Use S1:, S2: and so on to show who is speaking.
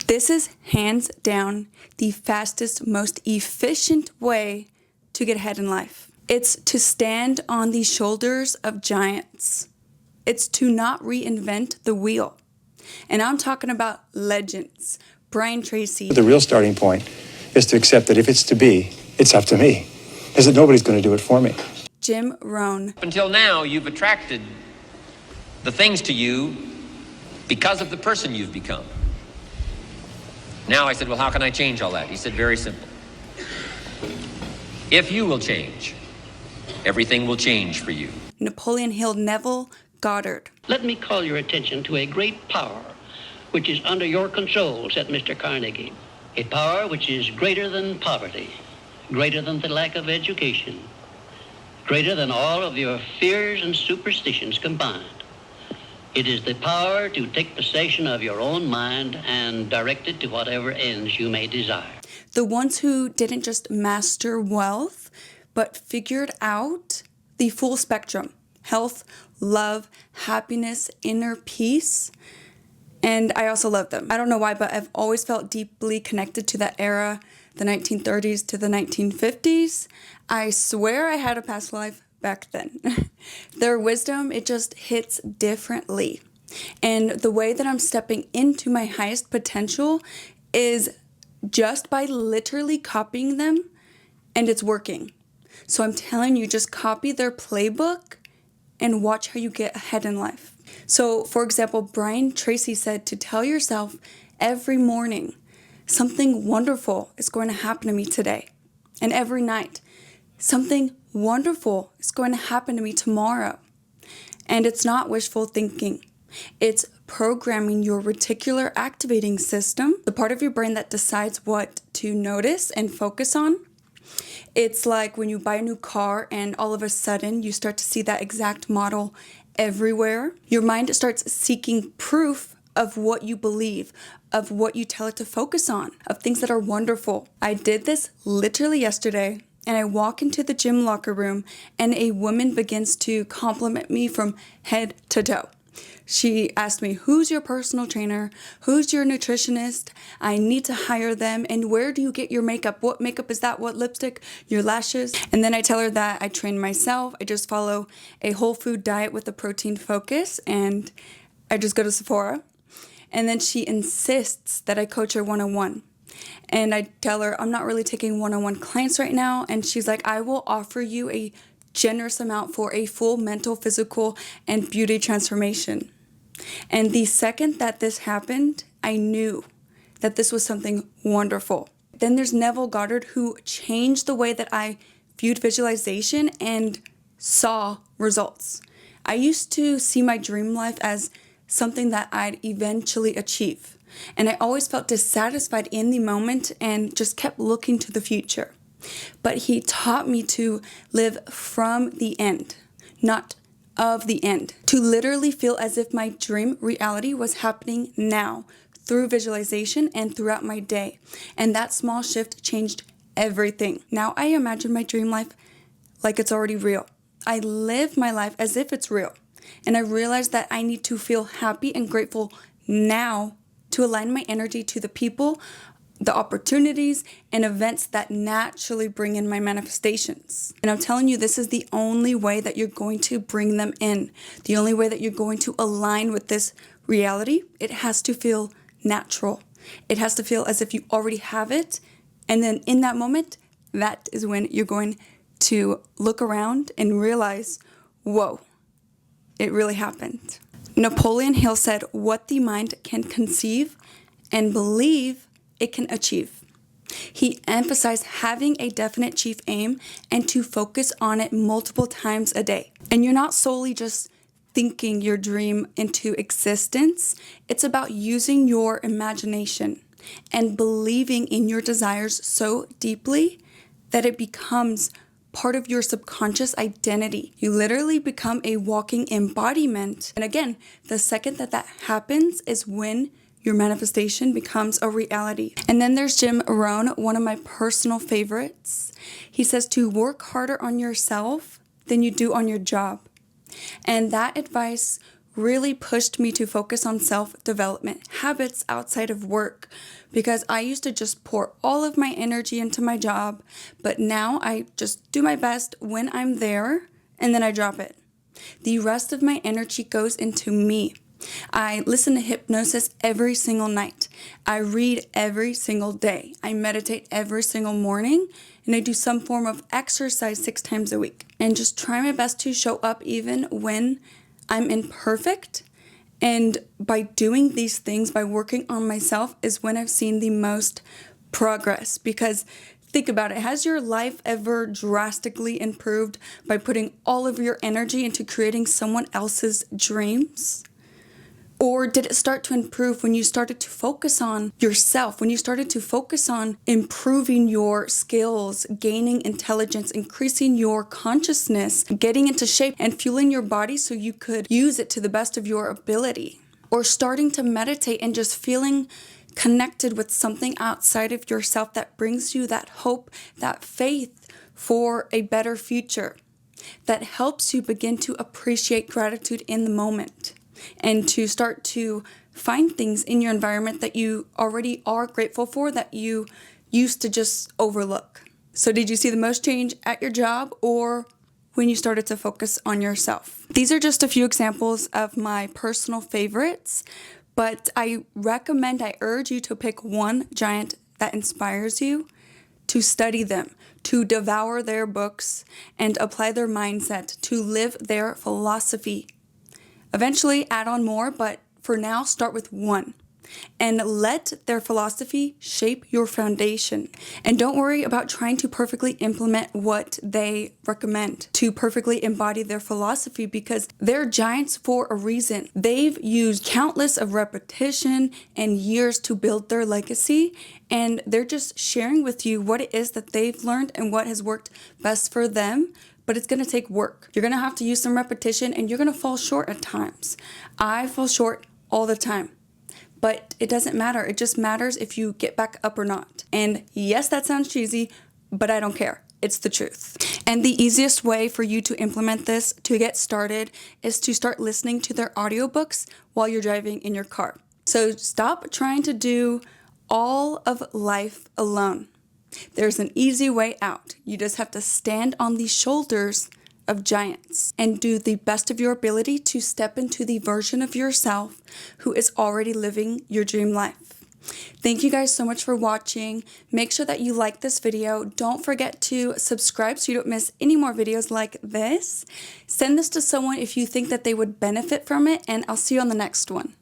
S1: This is hands down the fastest, most efficient way to get ahead in life. It's to stand on the shoulders of giants. It's to not reinvent the wheel. And I'm talking about legends. Brian Tracy.
S2: The real starting point is to accept that if it's to be, it's up to me. Is that nobody's going to do it for me.
S1: Rohn.
S3: Up until now, you've attracted the things to you because of the person you've become. Now I said, well, how can I change all that? He said, very simple. If you will change, everything will change for you.
S1: Napoleon Hill, Neville Goddard.
S4: Let me call your attention to a great power which is under your control, said Mr. Carnegie. A power which is greater than poverty, greater than the lack of education, greater than all of your fears and superstitions combined. It is the power to take possession of your own mind and direct it to whatever ends you may desire.
S1: The ones who didn't just master wealth, but figured out the full spectrum: health, love, happiness, inner peace. And I also love them. I don't know why, but I've always felt deeply connected to that era, the 1930s to the 1950s. I swear I had a past life back then. Their wisdom, it just hits differently. And the way that I'm stepping into my highest potential is just by literally copying them, and it's working. So I'm telling you, just copy their playbook and watch how you get ahead in life. So, for example, Brian Tracy said to tell yourself every morning, something wonderful is going to happen to me today. And every night, something wonderful is going to happen to me tomorrow. And it's not wishful thinking. It's programming your reticular activating system, the part of your brain that decides what to notice and focus on. It's like when you buy a new car and all of a sudden you start to see that exact model everywhere. Your mind starts seeking proof of what you believe, of what you tell it to focus on, of things that are wonderful. I did this literally yesterday, and I walk into the gym locker room and a woman begins to compliment me from head to toe. She asked me, who's your personal trainer? Who's your nutritionist? I need to hire them. And where do you get your makeup? What makeup is that? What lipstick? Your lashes? And then I tell her that I train myself. I just follow a whole food diet with a protein focus. And I just go to Sephora. And then she insists that I coach her one-on-one. And I tell her I'm not really taking one-on-one clients right now. And she's like, I will offer you a generous amount for a full mental, physical, and beauty transformation. And the second that this happened, I knew that this was something wonderful. Then there's Neville Goddard, who changed the way that I viewed visualization and saw results. I used to see my dream life as something that I'd eventually achieve. And I always felt dissatisfied in the moment and just kept looking to the future. But he taught me to live from the end, not of the end, to literally feel as if my dream reality was happening now through visualization and throughout my day. And that small shift changed everything. Now I imagine my dream life like it's already real. I live my life as if it's real. And I realize that I need to feel happy and grateful now to align my energy to the people, the opportunities, and events that naturally bring in my manifestations. And I'm telling you, this is the only way that you're going to bring them in. The only way that you're going to align with this reality. It has to feel natural. It has to feel as if you already have it. And then in that moment, that is when you're going to look around and realize, whoa, it really happened. Napoleon Hill said, what the mind can conceive and believe it can achieve. He emphasized having a definite chief aim and to focus on it multiple times a day. And you're not solely just thinking your dream into existence. It's about using your imagination and believing in your desires so deeply that it becomes part of your subconscious identity. You literally become a walking embodiment. And again, the second that happens is when your manifestation becomes a reality. And then there's Rohn, one of my personal favorites. He says to work harder on yourself than you do on your job. And that advice really pushed me to focus on self-development, habits outside of work, because I used to just pour all of my energy into my job, but now I just do my best when I'm there and then I drop it. The rest of my energy goes into me. I listen to hypnosis every single night. I read every single day. I meditate every single morning, and I do some form of exercise 6 times a week. And just try my best to show up even when I'm imperfect. And by doing these things, by working on myself, is when I've seen the most progress. Because think about it, has your life ever drastically improved by putting all of your energy into creating someone else's dreams? Or did it start to improve when you started to focus on yourself, when you started to focus on improving your skills, gaining intelligence, increasing your consciousness, getting into shape, and fueling your body so you could use it to the best of your ability? Or starting to meditate and just feeling connected with something outside of yourself that brings you that hope, that faith for a better future, that helps you begin to appreciate gratitude in the moment, and to start to find things in your environment that you already are grateful for that you used to just overlook. So did you see the most change at your job or when you started to focus on yourself? These are just a few examples of my personal favorites, but I urge you to pick one giant that inspires you, to study them, to devour their books, and apply their mindset, to live their philosophy. Eventually add on more, but for now start with one. And let their philosophy shape your foundation. And don't worry about trying to perfectly implement what they recommend, to perfectly embody their philosophy, because they're giants for a reason. They've used countless of repetition and years to build their legacy, and they're just sharing with you what it is that they've learned and what has worked best for them. But it's going to take work. You're going to have to use some repetition, and you're going to fall short at times. I fall short all the time. But it doesn't matter. It just matters if you get back up or not. And yes, that sounds cheesy, but I don't care. It's the truth. And the easiest way for you to implement this, to get started, is to start listening to their audiobooks while you're driving in your car. So stop trying to do all of life alone. There's an easy way out. You just have to stand on the shoulders of giants and do the best of your ability to step into the version of yourself who is already living your dream life. Thank you guys so much for watching. Make sure that you like this video. Don't forget to subscribe so you don't miss any more videos like this. Send this to someone if you think that they would benefit from it, and I'll see you on the next one.